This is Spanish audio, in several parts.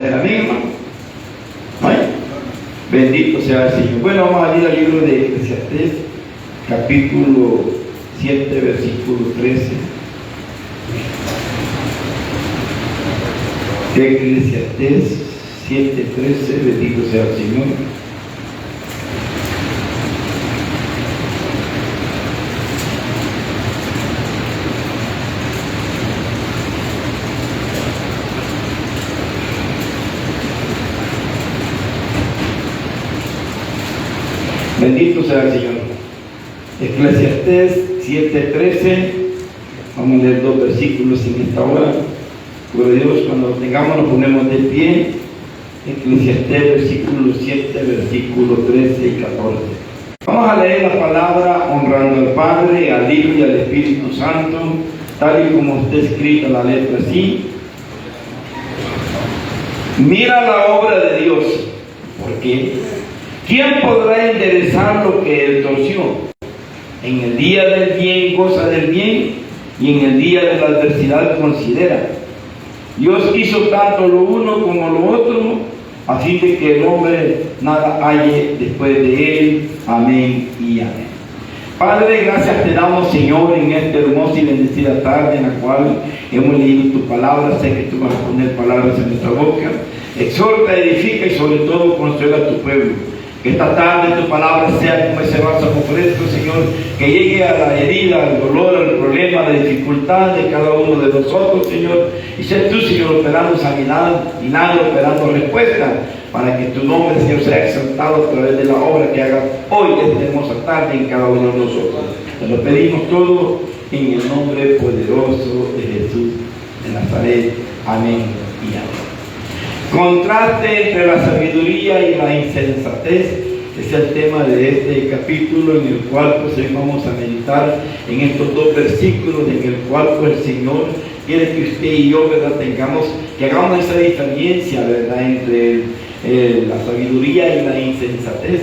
Amén, hermano. ¿Ay? Bendito sea el Señor. Bueno, vamos a ir al libro de Eclesiastés, capítulo 7, versículo 13. Eclesiastés 7:13, bendito sea el Señor. Bendito sea el Señor. Eclesiastés 7:13. Vamos a leer dos versículos en esta hora. Por Dios, cuando lo tengamos nos ponemos de pie. Eclesiastés versículo 7, versículo 13 y 14. Vamos a leer la palabra honrando al Padre, al Hijo y al Espíritu Santo, tal y como está escrita la letra así. Mira la obra de Dios. ¿Por qué? ¿Quién podrá enderezar lo que él torció? En el día del bien goza del bien, y en el día de la adversidad considera. Dios hizo tanto lo uno como lo otro, a fin de que el hombre nada halle después de él. Amén y amén. Padre, gracias te damos, Señor, en esta hermosa y bendecida tarde en la cual hemos leído tu palabra. Sé que tú vas a poner palabras en nuestra boca. Exhorta, edifica y sobre todo consuela a tu pueblo. Que esta tarde tu palabra sea como ese bálsamo fresco, Señor, que llegue a la herida, al dolor, al problema, a la dificultad de cada uno de nosotros, Señor. Y sé tú, Señor, operando sanidad, milagro, operando respuesta, para que tu nombre, Señor, sea exaltado a través de la obra que hagas hoy, esta hermosa tarde, en cada uno de nosotros. Te lo pedimos todo en el nombre poderoso de Jesús de Nazaret. Amén y amén. Contraste entre la sabiduría y la insensatez es el tema de este capítulo, en el cual pues hoy vamos a meditar en estos dos versículos, en el cual pues el Señor quiere que usted y yo, ¿verdad?, que hagamos esa diferencia, ¿verdad?, entre la sabiduría y la insensatez.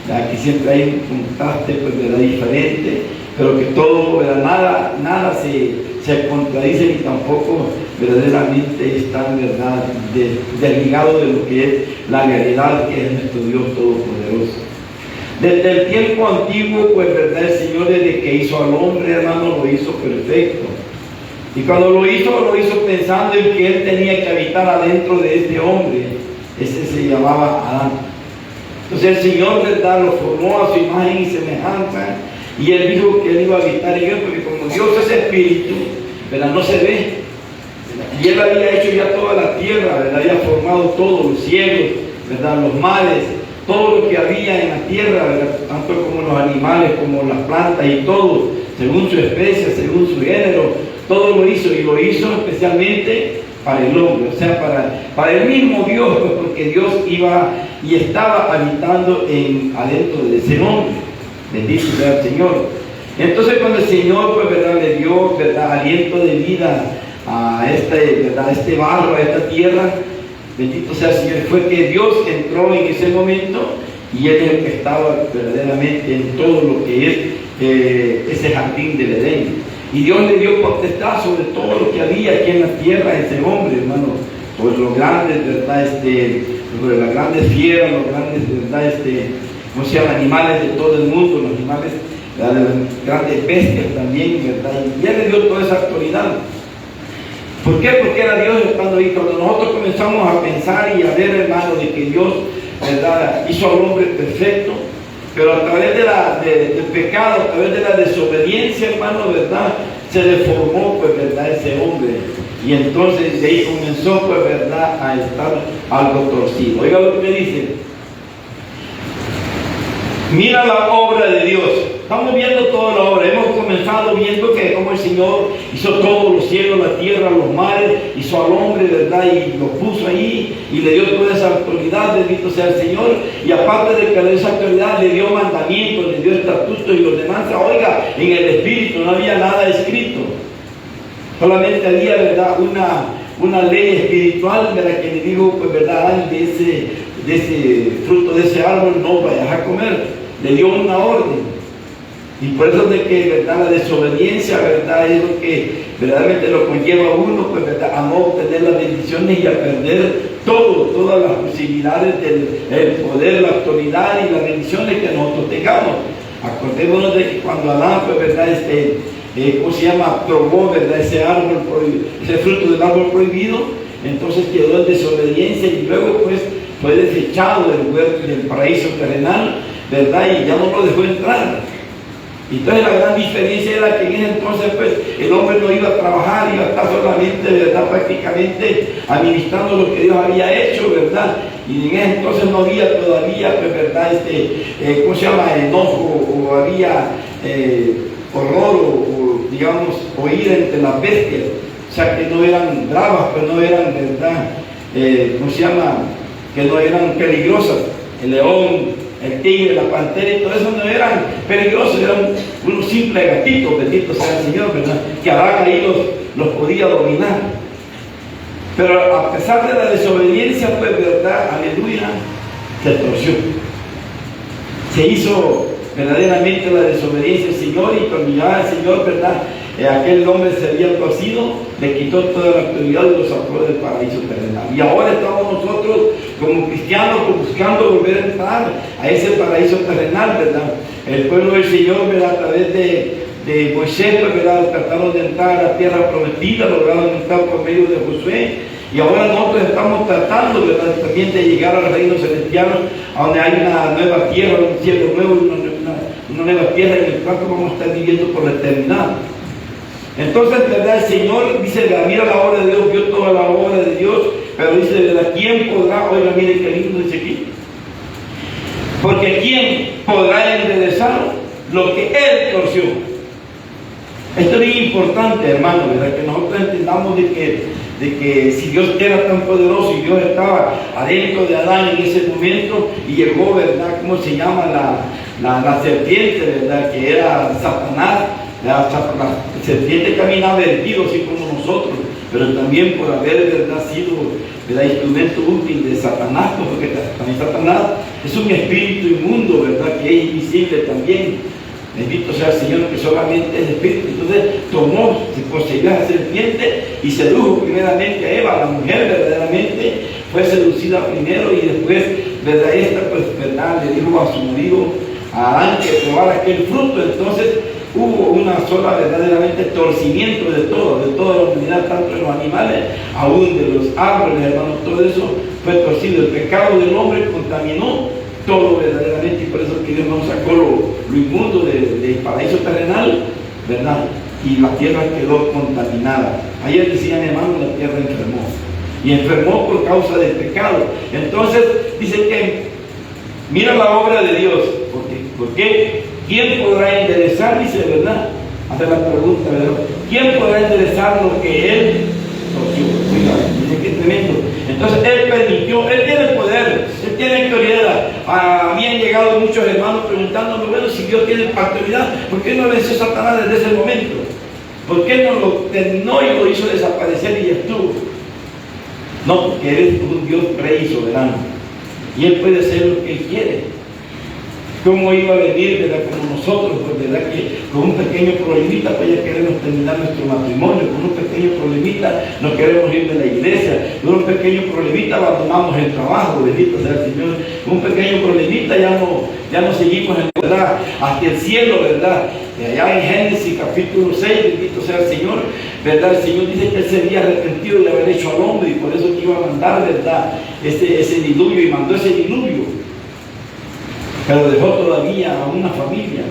Aquí siempre hay un contraste, pues, ¿verdad?, diferente, pero que todo, ¿verdad?, nada se contradice ni tampoco verdaderamente están, ¿verdad?, desligado de lo que es la realidad que es nuestro Dios Todopoderoso. Desde el tiempo antiguo, pues, ¿verdad?, el Señor, desde que hizo al hombre, hermano, lo hizo perfecto. Y cuando lo hizo pensando en que él tenía que habitar adentro de este hombre. Ese se llamaba Adán. Entonces el Señor, ¿verdad?, lo formó a su imagen y semejanza, y él dijo que él iba a habitar en él, porque como Dios es espíritu, ¿verdad?, no se ve. Y él había hecho ya toda la tierra, ¿verdad?, había formado todos los cielos, ¿verdad?, los mares, todo lo que había en la tierra, ¿verdad?, tanto como los animales, como las plantas y todo, según su especie, según su género, todo lo hizo, y lo hizo especialmente para el hombre, o sea, para el mismo Dios, pues, porque Dios iba y estaba habitando adentro de ese hombre. Bendito sea el Señor. Entonces cuando el Señor, pues, ¿verdad?, le dio, ¿verdad?, aliento de vida a este barro, a esta tierra, bendito sea el Señor, fue que Dios entró en ese momento, y Él es el que estaba verdaderamente en todo lo que es ese jardín del Edén. Y Dios le dio potestad sobre todo lo que había aquí en la tierra a ese hombre, hermano, sobre los grandes, ¿verdad?, sobre las grandes fieras, los grandes, ¿verdad?, ¿cómo se llama?, animales de todo el mundo, los animales, ¿verdad?, de las grandes bestias también, ¿verdad? Y Él le dio toda esa autoridad. ¿Por qué? Porque era Dios estando ahí. Cuando nosotros comenzamos a pensar y a ver, hermano, de que Dios, ¿verdad?, hizo al hombre perfecto, pero a través del pecado, a través de la desobediencia, hermano, ¿verdad?, se deformó, pues, ¿verdad?, ese hombre. Y entonces de ahí comenzó, pues, ¿verdad?, a estar algo torcido. Oiga lo que me dice. Mira la obra de Dios. Estamos viendo toda la obra. Hemos comenzado viendo que como el Señor hizo todos los cielos, la tierra, los mares, hizo al hombre, ¿verdad?, y lo puso ahí y le dio toda esa autoridad, bendito sea el Señor. Y aparte de que le dio esa autoridad, le dio mandamientos, le dio estatutos y ordenanzas. Oiga, en el Espíritu no había nada escrito. Solamente había, ¿verdad?, una ley espiritual, ¿verdad?, que le dijo, pues, ¿verdad?, de ese fruto de ese árbol no vayas a comer. Le dio una orden. Y por eso de que, ¿verdad?, la desobediencia, ¿verdad?, es lo que verdaderamente lo conlleva a uno, pues, ¿verdad?, a no obtener las bendiciones y a perder todas las posibilidades del poder, la autoridad y las bendiciones que nosotros tengamos. Acordémonos de que cuando Adán, pues, ¿verdad?, ¿cómo se llama?, probó, ¿verdad?, ese árbol prohibido, ese fruto del árbol prohibido, entonces quedó en desobediencia y luego pues fue desechado del paraíso terrenal, ¿verdad?, y ya no lo dejó entrar. Entonces la gran diferencia era que en ese entonces pues el hombre no iba a trabajar, iba a estar solamente, ¿verdad?, prácticamente administrando lo que Dios había hecho, ¿verdad? Y en ese entonces no había todavía, pues, ¿verdad?, ¿cómo se llama?, enojo, o había horror, o digamos, oír entre las bestias. O sea, que no eran bravas, pues no eran, ¿verdad?, ¿cómo se llama?, que no eran peligrosas. El león, el tigre, la pantera y todo eso no eran peligrosos, eran unos simples gatitos, bendito sea el Señor, ¿verdad?, que Adán ahí los podía dominar. Pero a pesar de la desobediencia, pues, ¿verdad?, aleluya, se torció. Se hizo verdaderamente la desobediencia al Señor, y cuando ya el Señor, ¿verdad?, aquel hombre se había torcido, le quitó toda la autoridad y lo sacó del paraíso terrenal. Y ahora estamos nosotros como cristianos buscando volver a entrar a ese paraíso terrenal, ¿verdad? El pueblo del Señor, ¿verdad?, a través de Moisés, ¿verdad?, trataron de entrar a la tierra prometida, lograron entrar por medio de Josué. Y ahora nosotros estamos tratando, ¿verdad?, también de llegar al reino celestial, donde hay una nueva tierra, un cielo nuevo, una nueva tierra en el cual vamos a estar viviendo por la eternidad. Entonces, ¿verdad?, el Señor dice, mira la obra de Dios, vio toda la obra de Dios, pero dice, ¿verdad?, ¿quién podrá? Oiga, miren qué lindo dice aquí. Porque ¿quién podrá enderezar lo que Él torció? Esto es bien importante, hermano, ¿verdad?, que nosotros entendamos de que si Dios era tan poderoso y Dios estaba adentro de Adán en ese momento y llegó, ¿verdad?, ¿cómo se llama?, la serpiente, ¿verdad?, que era Satanás. La serpiente caminaba erguido así como nosotros, pero también por haber, ¿verdad?, sido, ¿verdad?, instrumento útil de Satanás, porque también Satanás es un espíritu inmundo, ¿verdad?, que es invisible también. Bendito sea el Señor, que solamente es espíritu. Entonces se poseyó a esa serpiente y sedujo primeramente a Eva, la mujer verdaderamente fue seducida primero, y después, ¿verdad?, esta pues, ¿verdad?, le dijo a su marido, a Adán, que probara aquel fruto. Entonces hubo una sola verdaderamente torcimiento de toda la humanidad, tanto de los animales, aún de los árboles, hermanos, todo eso fue torcido. El pecado del hombre contaminó todo verdaderamente, y por eso que Dios nos sacó lo inmundo del paraíso terrenal, ¿verdad?, y la tierra quedó contaminada. Ayer decían, hermano, la tierra enfermó, y enfermó por causa del pecado. Entonces dice que mira la obra de Dios, ¿por qué? ¿Quién podrá enderezar? Dice, ¿verdad? Hace la pregunta, ¿verdad? ¿Quién podrá enderezar lo que Él torció? Oiga, dice que tremendo. Entonces Él permitió, Él tiene el poder, Él tiene autoridad. Habían llegado muchos hermanos preguntándome, bueno, si Dios tiene autoridad, ¿por qué no venció a Satanás desde ese momento? ¿Por qué no lo terminó y lo hizo desaparecer y ya estuvo? No, porque Él es un Dios rey y soberano, y Él puede hacer lo que Él quiere. ¿Cómo iba a venir, ¿verdad?, como nosotros, pues, ¿verdad?, que con un pequeño problemita pues ya queremos terminar nuestro matrimonio, con un pequeño problemita no queremos ir de la iglesia, con un pequeño problemita abandonamos el trabajo, bendito sea el Señor, con un pequeño problemita ya no seguimos en verdad hacia el cielo, ¿verdad? Y allá en Génesis capítulo 6, bendito sea el Señor, ¿verdad?, el Señor dice que Él se había arrepentido de haber hecho al hombre, y por eso que iba a mandar, ¿verdad?, ese diluvio, y mandó ese diluvio. Pero dejó todavía a una familia,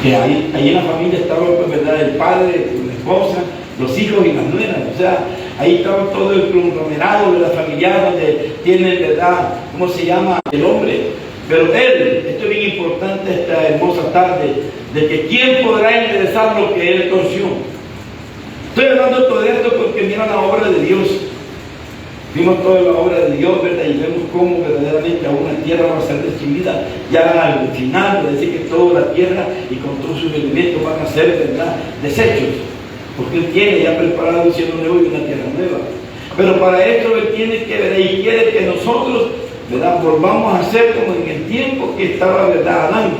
que ahí en la familia estaba, pues, ¿verdad?, el padre, la esposa, los hijos y las nueras. O sea, ahí estaba todo el conglomerado de la familia, donde tiene, ¿verdad?, ¿cómo se llama?, el hombre. Pero Él, esto es bien importante esta hermosa tarde, de que ¿quién podrá enderezar lo que Él torció? Estoy hablando todo esto porque mira la obra de Dios. Vimos toda la obra de Dios, ¿verdad?, y vemos cómo verdaderamente aún la tierra va a ser destruida. Ya al final, de decir que toda la tierra y con todos sus elementos van a ser, ¿verdad?, desechos, porque Él tiene ya preparado un cielo nuevo y una tierra nueva. Pero para esto Él tiene que ver y quiere que nosotros, ¿verdad?, volvamos a ser como en el tiempo que estaba, ¿verdad?, Adán.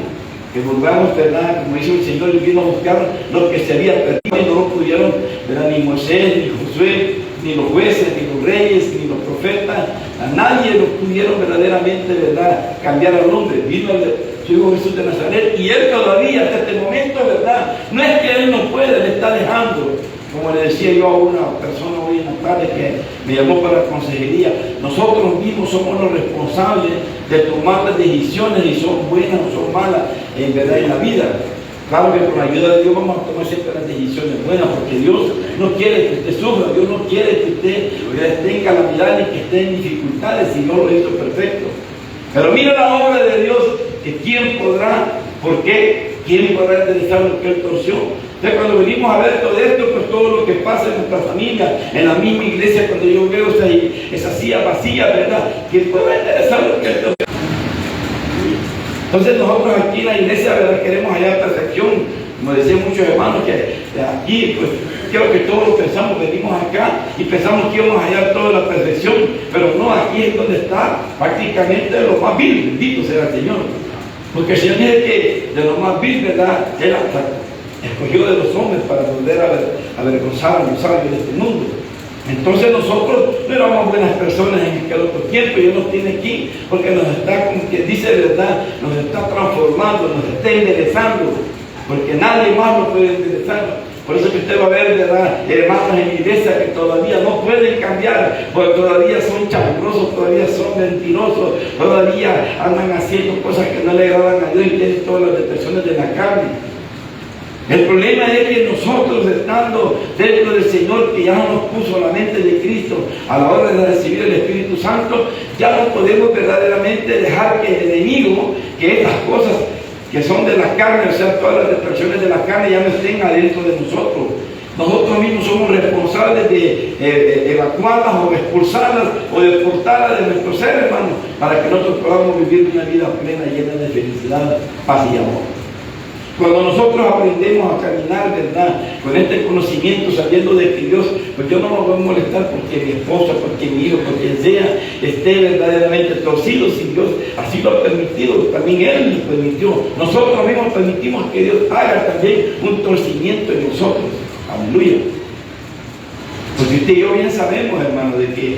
que volvamos, ¿verdad? Como dice el Señor, y vino a buscar lo que se había perdido y no lo pudieron, ¿verdad? Ni Moisés, ni Josué, ni los jueces, ni los reyes, ni los profetas, a nadie lo pudieron verdaderamente, ¿verdad?, cambiar al hombre. Vino su Hijo Jesús de Nazaret, y Él todavía hasta este momento, ¿verdad? No es que Él no puede, le está dejando. Como le decía yo a una persona hoy en la tarde que me llamó para la consejería, nosotros mismos somos los responsables de tomar las decisiones, si son buenas o son malas, en verdad, en la vida. Claro que con la ayuda de Dios vamos a tomar siempre las decisiones buenas, porque Dios no quiere que usted sufra, Dios no quiere que usted esté en calamidad ni que esté en dificultades, si no lo hizo perfecto. Pero mira la obra de Dios, que quién podrá, ¿por qué? ¿Quién podrá enderezar lo que Él torció? Entonces, cuando venimos a ver todo esto, pues todo lo que pasa en nuestra familia, en la misma iglesia, cuando yo veo esa silla vacía, ¿verdad? ¿Quién podrá enderezar lo que Él torció? Entonces nosotros aquí en la iglesia, ¿verdad?, queremos hallar perfección. Como decían muchos hermanos, que aquí, pues, creo que todos lo pensamos, venimos acá y pensamos que íbamos a hallar toda la perfección, pero no, aquí es donde está prácticamente lo más vil, bendito sea el Señor. Porque el Señor dice que de lo más vil, ¿verdad?, Él hasta escogió de los hombres para volver a avergonzar a los sabios de este mundo. Entonces nosotros no éramos buenas personas en aquel otro tiempo, y Dios nos tiene aquí porque nos está, como que dice verdad, nos está transformando, nos está enderezando, porque nadie más nos puede enderezar. Por eso que usted va a ver, ¿verdad?, hermanos en la iglesia que todavía no pueden cambiar, porque todavía son chambrosos, todavía son mentirosos, todavía andan haciendo cosas que no le agradan a Dios y tienen todas las depresiones de la carne. El problema es que nosotros, estando dentro del Señor, que ya nos puso la mente de Cristo a la hora de recibir el Espíritu Santo, ya no podemos verdaderamente dejar que el enemigo, que estas cosas que son de la carne, o sea, todas las distracciones de la carne, ya no estén adentro de nosotros. Nosotros mismos somos responsables de evacuarlas o de expulsarlas o de deportarlas de nuestro ser, hermano, para que nosotros podamos vivir una vida plena, llena de felicidad, paz y amor. Cuando nosotros aprendemos a caminar, ¿verdad?, con este conocimiento, sabiendo de que Dios, pues yo no me voy a molestar porque mi esposa, porque mi hijo, porque quien sea, esté verdaderamente torcido, si Dios así lo ha permitido, también Él lo permitió. Nosotros mismos permitimos que Dios haga también un torcimiento en nosotros. Aleluya. Porque usted y yo bien sabemos, hermano, de que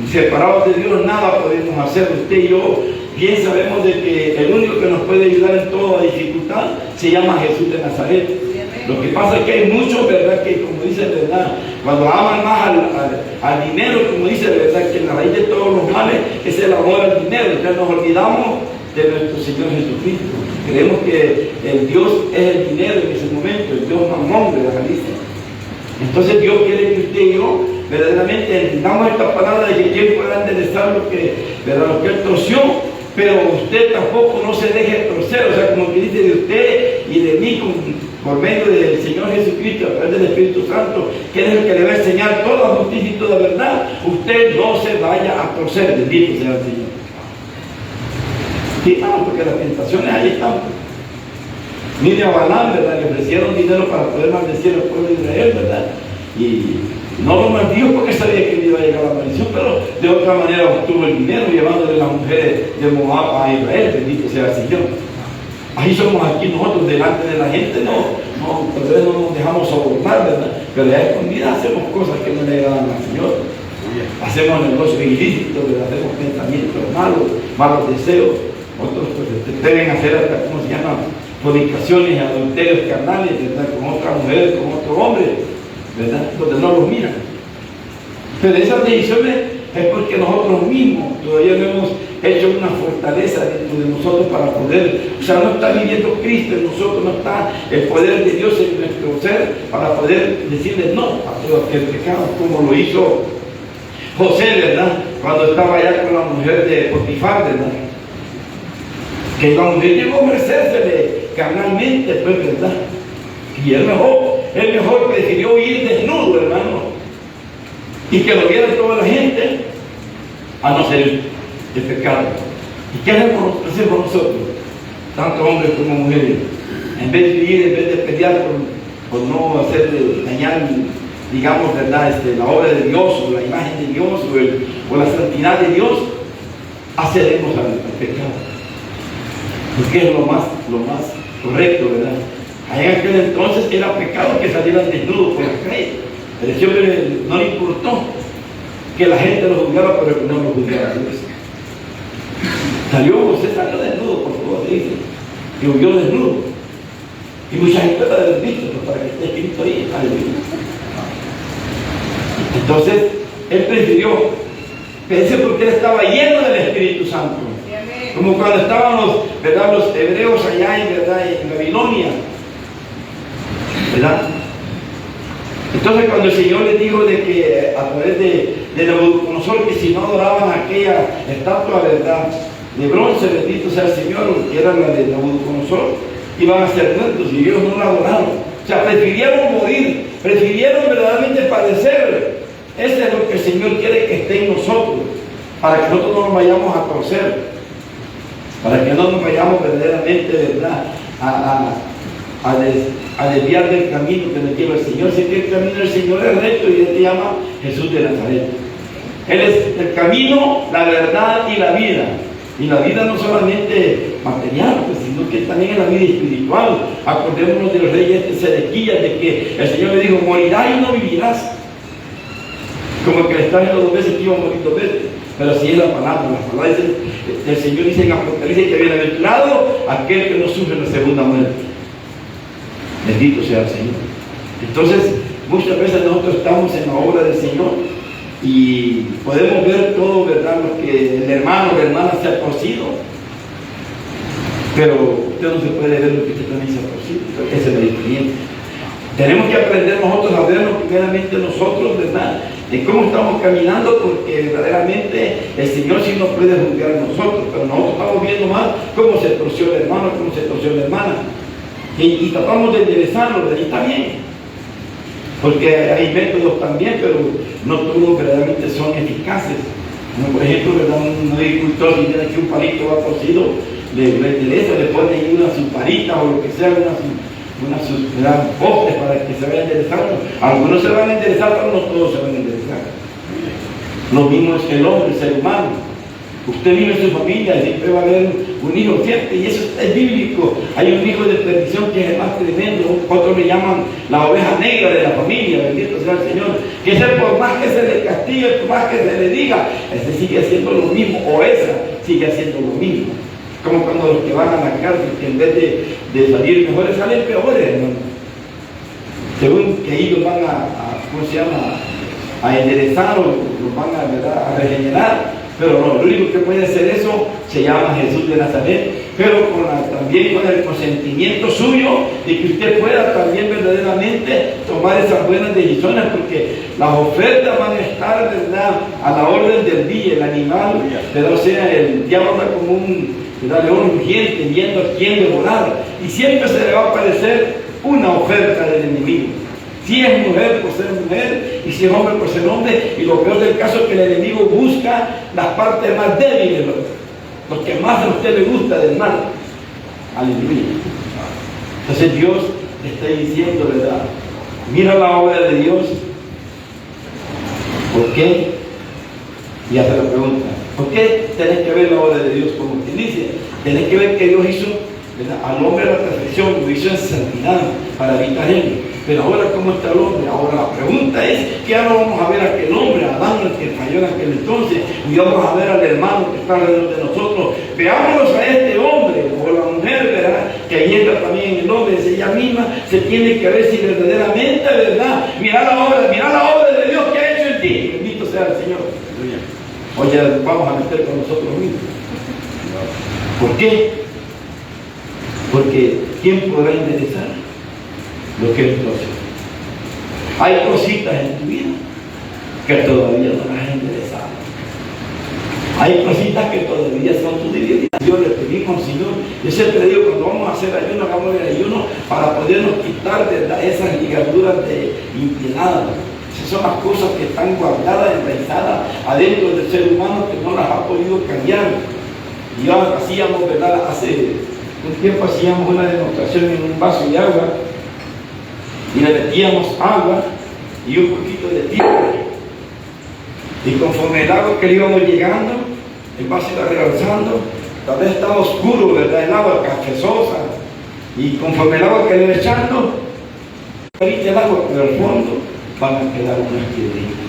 separados de Dios nada podemos hacer. Usted y yo bien sabemos de que el único que nos puede ayudar en toda dificultad se llama Jesús de Nazaret. Lo que pasa es que hay muchos, ¿verdad?, que como dice, ¿verdad?, cuando aman más al dinero, como dice, ¿verdad?, que la raíz de todos los males es el amor al dinero. Entonces nos olvidamos de nuestro Señor Jesucristo. Creemos que el Dios es el dinero en ese momento, el Dios mamón de la Galicia. Entonces Dios quiere que usted y yo verdaderamente entendamos esta palabra de que quien pueda enderezar lo que, ¿verdad?, lo que Él torció, pero usted tampoco no se deje torcer, o sea, como que dice de usted y de mí, por medio del Señor Jesucristo, a través del Espíritu Santo, que es el que le va a enseñar toda justicia y toda verdad. Usted no se vaya a torcer, bendito sea el Señor. Sí, no, porque las tentaciones ahí están. Mire a Balaam, ¿verdad?, le ofrecieron dinero para poder maldecir al pueblo de Israel, ¿verdad? Y no lo maldijo porque sabía que le iba a llegar la maldición, pero de otra manera obtuvo el dinero llevándole las mujeres de Moab a Israel, bendito sea el Señor. Ahí somos aquí nosotros, delante de la gente, tal vez no nos dejamos sobornar, ¿verdad? Pero ya escondidas hacemos cosas que no le agradan al Señor. Hacemos negocios ilícitos, ¿verdad?, hacemos pensamientos malos deseos. Otros pues, deben hacer hasta, ¿cómo se llama?, fornicaciones, adulterios carnales, ¿verdad?, con otra mujer, con otro hombre, ¿verdad?, donde no los miran. Pero esas decisiones es porque nosotros mismos todavía no hemos hecho una fortaleza dentro de nosotros para poder, o sea, no está viviendo Cristo en nosotros, no está el poder de Dios en nuestro ser para poder decirle no a todo aquel pecado, como lo hizo José, ¿verdad?, cuando estaba allá con la mujer de Potifar, ¿verdad?, que la mujer llegó a ofrecérsele carnalmente, pues, ¿verdad?, y él mejor prefirió ir desnudo, hermano, y que lo viera toda la gente, a no ser el pecado. ¿Y qué hacemos nosotros, tanto hombres como mujeres? En vez de pelear por no hacer dañar, digamos, ¿verdad?, la obra de Dios, o la imagen de Dios, o la santidad de Dios, accedemos al pecado. Porque es lo más correcto, ¿verdad? Allá en aquel entonces era pecado que salieran desnudos por la calle. Pero ese hombre no le importó que la gente lo juzgara, pero que no lo juzgara Dios. José salió desnudo, por favor, dice, y huyó desnudo. Y mucha gente la deben visto, pues, para que esté escrito ahí, aleluya. Entonces, él prefirió, pensé porque él estaba lleno del Espíritu Santo. Como cuando estaban los hebreos allá en Babilonia, ¿verdad? Entonces cuando el Señor les dijo de que a través de Nabucodonosor, que si no adoraban aquella estatua, ¿verdad?, de bronce, bendito sea el Señor, que era la de Nabucodonosor, iban a ser muertos y ellos no la adoraron. O sea, prefirieron morir, prefirieron verdaderamente padecer. Ese es lo que el Señor quiere que esté en nosotros, para que nosotros no nos vayamos a torcer, para que no nos vayamos verdaderamente, ¿verdad?, a desviar del camino que nos lleva el Señor. Si el camino del Señor es recto, y Él te llama Jesús de Nazaret. Él es el camino, la verdad y la vida. Y la vida no solamente material, pues, sino que también es la vida espiritual. Acordémonos de los reyes de Sedequías, de que el Señor le dijo: morirás y no vivirás. Como que le está diciendo 2 veces que iba a morir 2 veces. Pero así es la palabra. La palabra dice, el Señor dice en Apocalipsis que bienaventurado aquel que no sufre la segunda muerte. Bendito sea el Señor. Entonces, muchas veces nosotros estamos en la obra del Señor y podemos ver todo, ¿verdad?, lo que el hermano o la hermana se ha torcido. Pero usted no se puede ver lo que usted también se ha torcido. Esa es la diferencia. Tenemos que aprender nosotros a vernos primeramente nosotros, ¿verdad?, de cómo estamos caminando, porque verdaderamente el Señor sí nos puede juzgar a nosotros, pero nosotros estamos viendo más cómo se torció el hermano, cómo se torció la hermana. Y tratamos de enderezarlo, y está bien, porque hay métodos también, pero no todos verdaderamente son eficaces. Como por ejemplo, ¿verdad?, un agricultor que tiene aquí un palito va torcido, le endereza, le pone ahí una suparita o lo que sea, le dan postes para que se vayan enderezando. Algunos se van a enderezar, pero no todos se van a enderezar. Lo mismo es el hombre, el ser humano. Usted vive en su familia, siempre va a haber un hijo, ¿cierto? Y eso es bíblico. Hay un hijo de perdición que es el más tremendo. Otros le llaman la oveja negra de la familia, bendito sea el Señor. Que ese, por más que se le castigue, por más que se le diga, ese sigue haciendo lo mismo, o esa sigue haciendo lo mismo. Como cuando los que van a la cárcel, que en vez de salir mejores, salen peores, hermano. Según que ellos van ¿cómo se llama?, a enderezar o los van a regenerar. Pero no, lo único que puede hacer eso se llama Jesús de Nazaret, pero también con el consentimiento suyo, y que usted pueda también verdaderamente tomar esas buenas decisiones, porque las ofertas van a estar, ¿verdad?, a la orden del día. El animal, ¿verdad?, o sea, el diablo anda como un león rugiente viendo a quién devorar, y siempre se le va a aparecer una oferta del enemigo. Si es mujer, por ser mujer, y si es hombre, por ser hombre. Y lo peor del caso es que el enemigo busca las partes más débiles, lo que más a usted le gusta del mal. Aleluya. Entonces Dios le está diciendo, ¿verdad?, mira la obra de Dios. ¿Por qué? Y hace la pregunta: ¿por qué tenés que ver la obra de Dios? Como quien dice, tenés que ver que Dios hizo, ¿verdad?, al hombre a la perfección, lo hizo en santidad para habitar en él. Pero ahora, ¿cómo está el hombre? Ahora la pregunta es que ahora vamos a ver a aquel hombre, a Adán, el que falló en aquel entonces, y vamos a ver al hermano que está alrededor de nosotros. Veámonos a este hombre, o la mujer, ¿verdad?, que ahí entra también en el hombre, es ella misma, se tiene que ver si verdaderamente, ¿verdad?, mira la obra de Dios que ha hecho en ti. Bendito sea el Señor. Oye, vamos a meter con nosotros mismos. ¿Por qué? Porque ¿quién podrá enderezar lo que es próximo? Hay cositas en tu vida que todavía no las has enderezado. Hay cositas que todavía son tu debilidad. Yo le pedimos al Señor, yo siempre digo, cuando vamos a hacer ayuno, hagamos el ayuno para podernos quitar de esas ligaduras de impiedad. Esas son las cosas que están guardadas, enraizadas adentro del ser humano, que no las ha podido cambiar. Y ya hacíamos, ¿verdad?, hace un tiempo hacíamos una demostración en un vaso de agua, y le metíamos agua y un poquito de tierra, y conforme el agua que le íbamos llegando, el vaso iba realzando. Tal vez estaba oscuro, ¿verdad?, el agua cafezosa, Y conforme el agua que le va echando, ahorita el agua, pero al fondo van a quedar unas piedritas.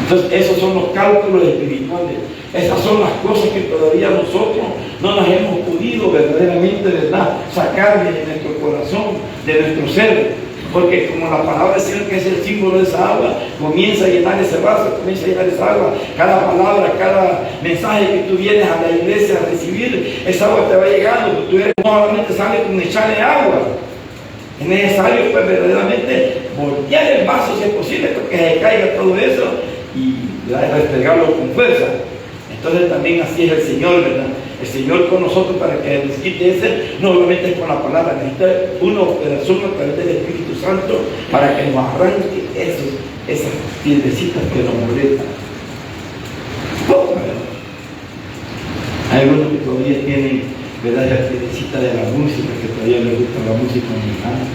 Entonces, esos son los cálculos espirituales. Esas son las cosas que todavía nosotros no las hemos podido verdaderamente, ¿verdad?, sacar de nuestro corazón, de nuestro ser. Porque como la palabra del Señor, que es el símbolo de esa agua, comienza a llenar ese vaso, comienza a llenar esa agua. Cada palabra, cada mensaje que tú vienes a la iglesia a recibir, esa agua te va llegando. Tú no solamente sale con echarle agua. Es necesario, pues, verdaderamente voltear el vaso si es posible, porque se caiga todo eso y restregarlo con fuerza. Entonces también así es el Señor, ¿verdad? El Señor con nosotros para que nos quite ese, no solamente con la palabra, necesita una operación a través del Espíritu Santo para que nos arranque esas piedrecitas que nos molestan. Hay algunos que todavía tienen, ¿verdad?, la piedrecita de la música, que todavía les gusta la música mexicana.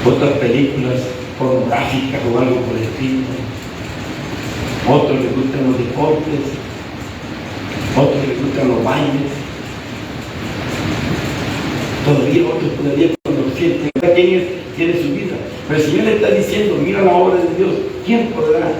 Otras películas pornográficas o algo por el estilo. Otros les gustan los deportes, otros les gustan los bailes, otros todavía cuando sienten, cada quien tiene su vida. Pero el Señor le está diciendo, mira la obra de Dios, ¿quién podrá?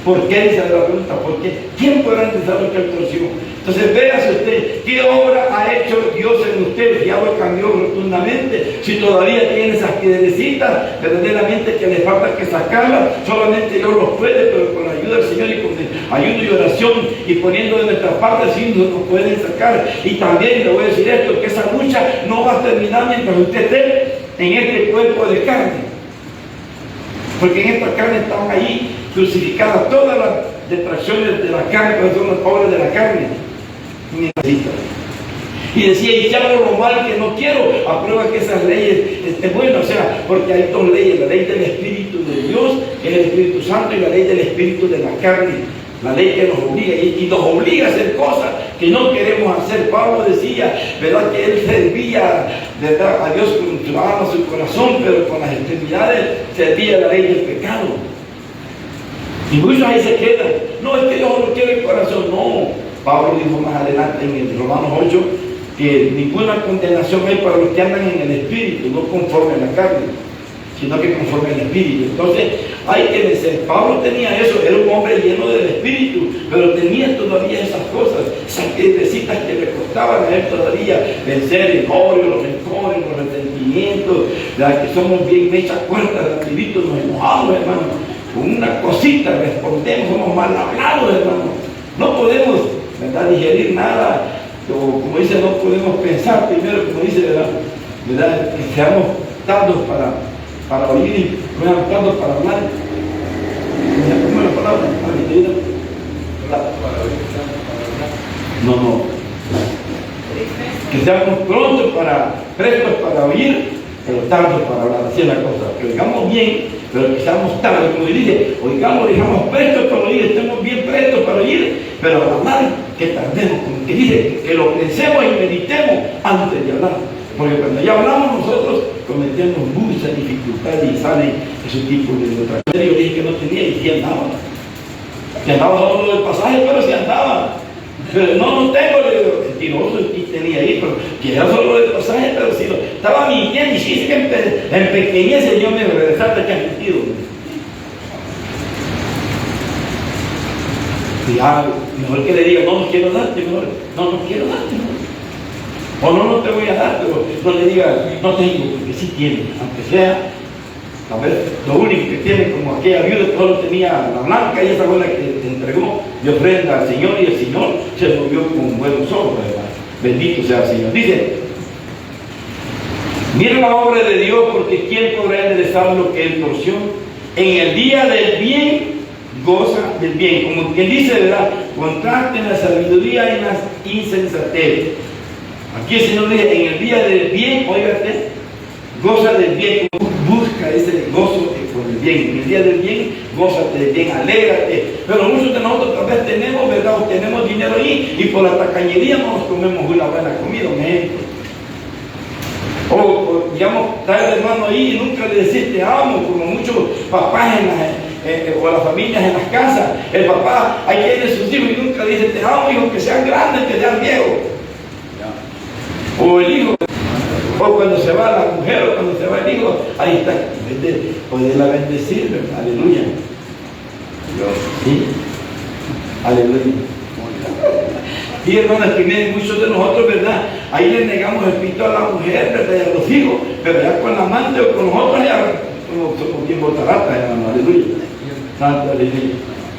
¿Por qué dice la pregunta? ¿Por qué? ¿Quién podrá entender lo que él torció? Entonces véase usted, ¿qué obra ha hecho Dios en usted? Si algo cambió rotundamente, si todavía tiene esas piedrecitas, verdaderamente que le falta que sacarlas, solamente Dios los puede, pero con la ayuda del Señor y con ayuda y oración y poniendo de nuestra parte, sí nos pueden sacar. Y también le voy a decir esto, que esa lucha no va a terminar mientras usted esté en este cuerpo de carne. Porque en esta carne están ahí crucificadas todas las detracciones de la carne, que son las obras de la carne. Y decía, y ya hago lo mal que no quiero, aprueba que esas leyes estén buenas. O sea, porque hay dos leyes, la ley del Espíritu de Dios, que es el Espíritu Santo, y la ley del Espíritu de la carne, la ley que nos obliga, y nos obliga a hacer cosas que no queremos hacer. Pablo decía, ¿verdad?, que él servía, ¿verdad?, a Dios con su alma, su corazón, pero con las extremidades servía la ley del pecado. Y muchos ahí se quedan, no, es que Dios no quiere el corazón. No, Pablo dijo más adelante en el Romanos 8, que ninguna condenación hay para los que andan en el Espíritu, no conforme a la carne, sino que conforme al Espíritu. Entonces hay que vencer. Pablo tenía eso, era un hombre lleno del Espíritu, pero tenía todavía esas cosas, esas piedrecitas que le costaban a él todavía vencer el odio, los rencores, los resentimientos, que somos bien mechas cuerdas, rapidito nos enojamos, hermano, con una cosita respondemos, somos mal hablados, hermano. No podemos, ¿verdad?, digerir nada, o como dice, no podemos pensar primero, como dice, ¿verdad?, que seamos tardos para oír, seamos tardos para hablar. ¿Cómo es la palabra? No. Que seamos prestos para oír, pero tardos para hablar. Así es la cosa. Que oigamos bien, pero que seamos tardos. Como dice, oigamos, digamos, prestos para oír, estemos bien prestos para oír, pero para hablar, que tardemos. Como que dice, que lo pensemos y meditemos antes de hablar. Porque cuando ya hablamos nosotros, cometemos muchas dificultades y salen esos tipos de otra cosa. Yo dije que no tenía y sí andaba. Si andaba solo del pasaje, pero sí andaba. Pero no tengo, le digo, mentiroso, y tenía ahí, pero que era solo del pasaje, pero sí, estaba mintiendo y sí, que en pequeñez el Señor me regresaste que ha mentido. Y mejor que le diga, no quiero darte, mejor, no quiero darte, mejor. O no te voy a dar, pero no le diga, no tengo, porque sí tiene, aunque sea, a ver, lo único que tiene, como aquella viuda que solo tenía la blanca, y esa fue la que te entregó de ofrenda al Señor, y el Señor se lo vio con buenos ojos, ¿verdad? Bendito sea el Señor. Dice, miren la obra de Dios, porque ¿quién podrá enderezar lo que él torció? En el día del bien, goza del bien. Como quien dice, ¿verdad?, contrasten la sabiduría y las insensatez. Aquí el Señor dice, en el día del bien, óigate, goza del bien, busca ese gozo por el bien. En el día del bien, gózate del bien, alégrate. Pero muchos de nosotros tal vez tenemos, ¿verdad?, o tenemos dinero ahí, y por la tacañería no nos comemos una buena comida, un ejemplo. O digamos, trae el hermano ahí y nunca le decís te amo, como muchos papás o las familias en las casas. El papá ahí tiene sus hijos y nunca dice te amo, hijos que sean grandes, que sean viejos. o el hijo, o cuando se va la mujer, o cuando se va el hijo, ahí está, en vez de poderla bendecir, ¿verdad? Aleluya. ¿Sí? Aleluya. Y hermanas, que miren, muchos de nosotros, ¿verdad? Ahí le negamos el pito a la mujer, ¿verdad? Y a los hijos, pero ya con la amante o con nosotros ya somos bien botaratas, hermano, aleluya. Santo, aleluya.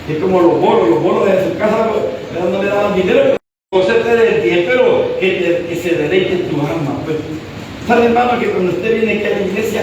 Es como los bolos de su casa, ¿verdad? No le daban dinero, pero cósete del bien, pero que se deleite en tu alma, pues. ¿Sabe, hermano, que cuando usted viene aquí a la iglesia,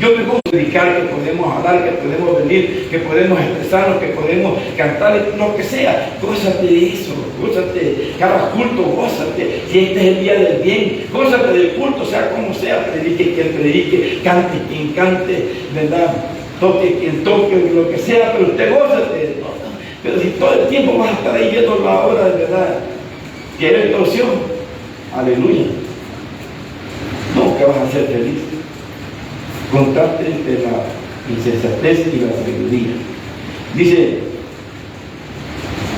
yo me puedo predicar, que podemos hablar, que podemos venir, que podemos expresarnos, que podemos cantar, lo que sea? Gózate de eso, gózate cada culto, gózate. Si este es el día del bien, gózate del culto, sea como sea, predique quien predique, cante quien cante, ¿verdad? Toque quien toque, lo que sea, pero usted gózate. Pero si todo el tiempo vas a estar ahí viendo la obra de verdad, que es extorsión, aleluya, nunca vas a ser feliz. Contraste entre la insensatez y la sabiduría. Dice,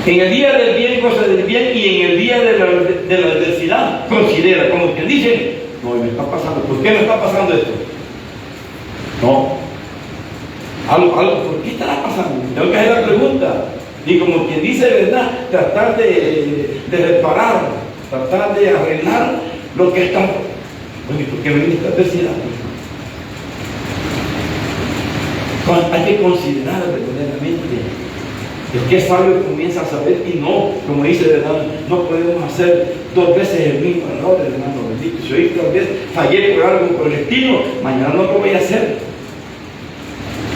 en el día del bien, cosa del bien, y en el día de la adversidad, considera, como quien dice, no, me está pasando, ¿por qué me está pasando esto? No, algo, ¿por qué estará pasando? Tengo que hacer la pregunta. Y como quien dice, ¿verdad? Tratar de reparar, tratar de arreglar lo que está. Oye, ¿por qué me viene esta adversidad? Hay que considerar verdaderamente. El que es sabio comienza a saber y no, como dice, ¿verdad? No podemos hacer dos veces el mismo error, hermano bendito. Si hoy tal vez fallé por algo por el estilo, mañana no lo voy a hacer.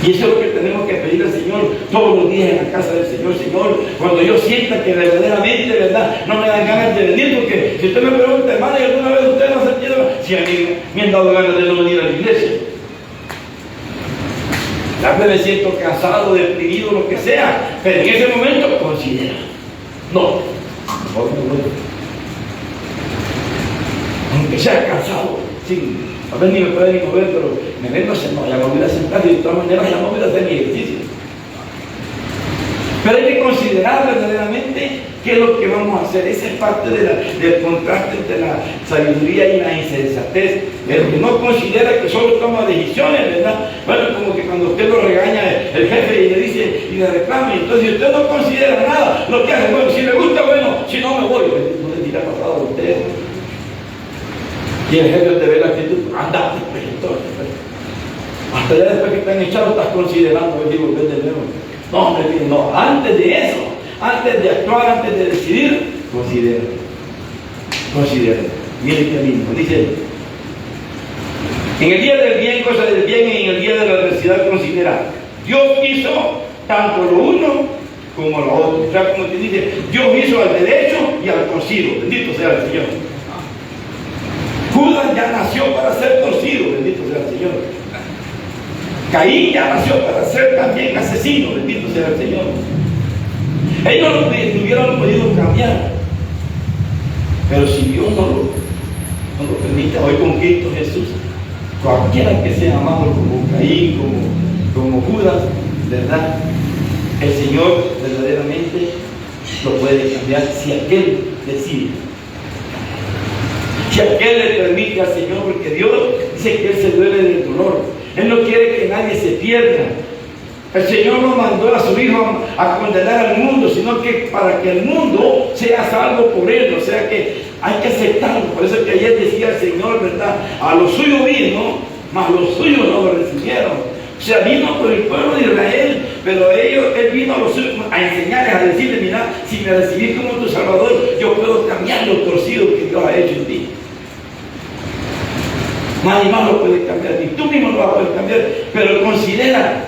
Y eso es lo que tenemos que pedir al Señor todos los días en la casa del Señor. Señor, cuando yo sienta que verdaderamente, ¿verdad? No me dan ganas de venir, porque si usted me pregunta, hermano, ¿y alguna vez usted no ha sentido? Si a mí me han dado ganas de no venir a la iglesia. A veces me siento cansado, deprimido, lo que sea, pero en ese momento considera. No, mejor me voy. Aunque sea cansado, sí. A veces ni me puede ni mover, pero me vengo a sentar, ya me voy a sentar y de todas maneras ya no voy a hacer mi ejercicio. Pero hay que considerar verdaderamente qué es lo que vamos a hacer. Esa es parte del contraste entre la sabiduría y la insensatez. El que no considera que solo toma decisiones, ¿verdad? Bueno, como que cuando usted lo regaña el jefe y le dice y le reclama, entonces si usted no considera nada, lo que hace, bueno, si me gusta, bueno, si no me voy. No le dirá pasado a usted. Y el jefe te ve la actitud, andate, pues entonces. Hasta ya después que están echados, estás considerando, yo digo, ven de nuevo. No, antes de eso, antes de actuar, antes de decidir, considera. Mire qué lindo. Dice, en el día del bien, cosa del bien, y en el día de la adversidad, considera. Dios hizo tanto lo uno como lo otro. O sea, como te dice, Dios hizo al derecho y al torcido. Bendito sea el Señor. Judas ya nació para ser torcido, bendito sea el Señor. Caín ya nació para ser también asesino, bendito sea el Señor. Ellos no hubieran podido cambiar, pero si Dios no lo permite, hoy con Cristo Jesús, cualquiera que sea amado como Caín, como Judas, ¿verdad? El Señor verdaderamente lo puede cambiar si aquel decide. Si aquel le permite al Señor, porque Dios dice que Él se duele del dolor. Él no quiere que nadie se pierda. El Señor no mandó a su Hijo a condenar al mundo, sino que para que el mundo sea salvo por Él. O sea que hay que aceptarlo. Por eso que ayer decía el Señor, ¿verdad? A los suyos vino, mas los suyos no lo recibieron. O sea, vino por el pueblo de Israel, pero Él vino a los suyos a enseñarles, a decirles, mira, si me recibís como tu Salvador, yo puedo cambiar lo torcido que Dios ha hecho en ti. Nadie más lo puede cambiar, ni tú mismo lo vas a poder cambiar, pero considera,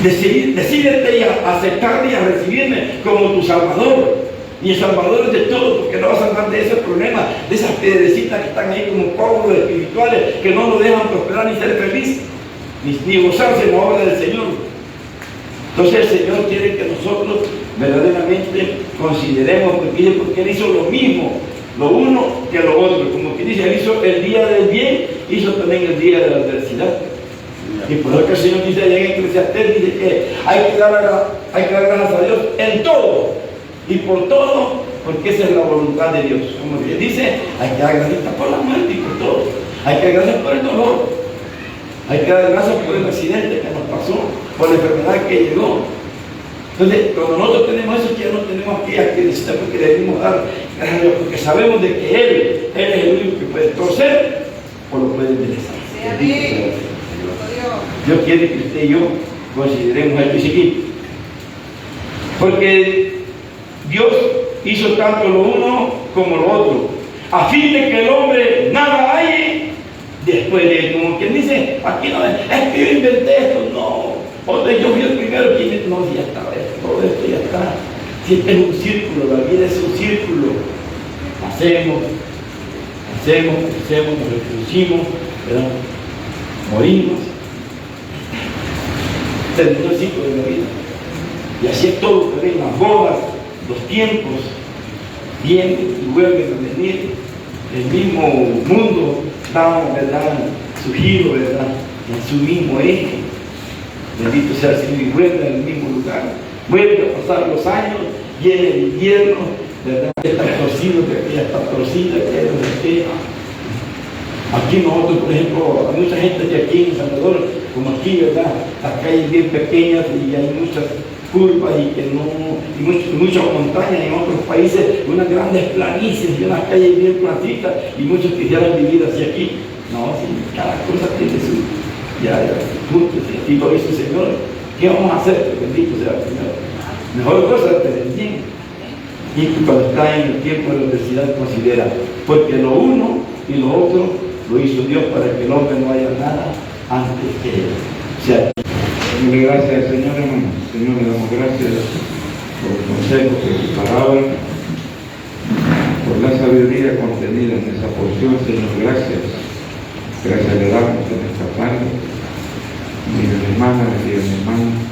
decídete a aceptarme y a recibirme como tu Salvador, y el Salvador de todo, porque no vas a andar de ese problema, de esas piedrecitas que están ahí como cobros espirituales, que no lo dejan prosperar ni ser feliz, ni gozarse en la obra del Señor. Entonces el Señor quiere que nosotros verdaderamente consideremos, porque Él hizo lo mismo, lo uno que lo otro. Como que dice, Él hizo el día del bien, hizo también el día de la adversidad. Y por eso que el Señor dice allá en Eclesiastés, dice que hay que dar gracias a Dios en todo y por todo, porque esa es la voluntad de Dios. Como Dios dice, hay que dar gracias por la muerte y por todo. Hay que dar gracias por el dolor. Hay que dar gracias por el accidente que nos pasó, por la enfermedad que llegó. Entonces, cuando nosotros tenemos eso, ya no tenemos que necesitar, porque debemos dar gracias a Dios, porque sabemos de que Él es el único que puede torcer o lo puede enderezar. Dios quiere que usted y yo consideremos esto y seguir. Porque Dios hizo tanto lo uno como lo otro, a fin de que el hombre nada halle después de él. Como quien dice, aquí no es que yo inventé esto, no. O de yo fui el primero que inventó, no, ya está, todo esto ya está. Si este es un círculo, la vida es un círculo. Hacemos, crecemos, nos reproducimos, ¿verdad? Morimos. Terminó el ciclo de la vida. Y así es todo, que ven las bodas, los tiempos, vienen y vuelven a venir. El mismo mundo da, ¿verdad?, su giro, ¿verdad?, en su mismo eje. Bendito sea el Señor, y vuelve al mismo lugar. Vuelve a pasar los años, viene el invierno, ¿verdad? Está torcido, que ya está torcida, que aquí nosotros, por ejemplo, hay mucha gente de aquí en Salvador, como aquí, ¿verdad?, las calles bien pequeñas y hay muchas curvas y muchas montañas. En otros países unas grandes planicies y unas calles bien planitas, y muchos quisieran vivir hacia aquí. No, sí, cada cosa tiene su puntos, y aquí lo hizo el Señor. ¿Qué vamos a hacer? Bendito sea el Señor. Mejor cosa es tener bien. Y cuando está en el tiempo de la adversidad, considera, porque lo uno y lo otro lo hizo Dios para que el hombre no haya nada antes que él. O sea, démosle gracias al Señor, hermano. Señor, le damos gracias por el consejo, por su palabra, por la sabiduría contenida en esa porción. Señor, gracias. Gracias le damos en esta tarde. Mi hermana, mi hermano.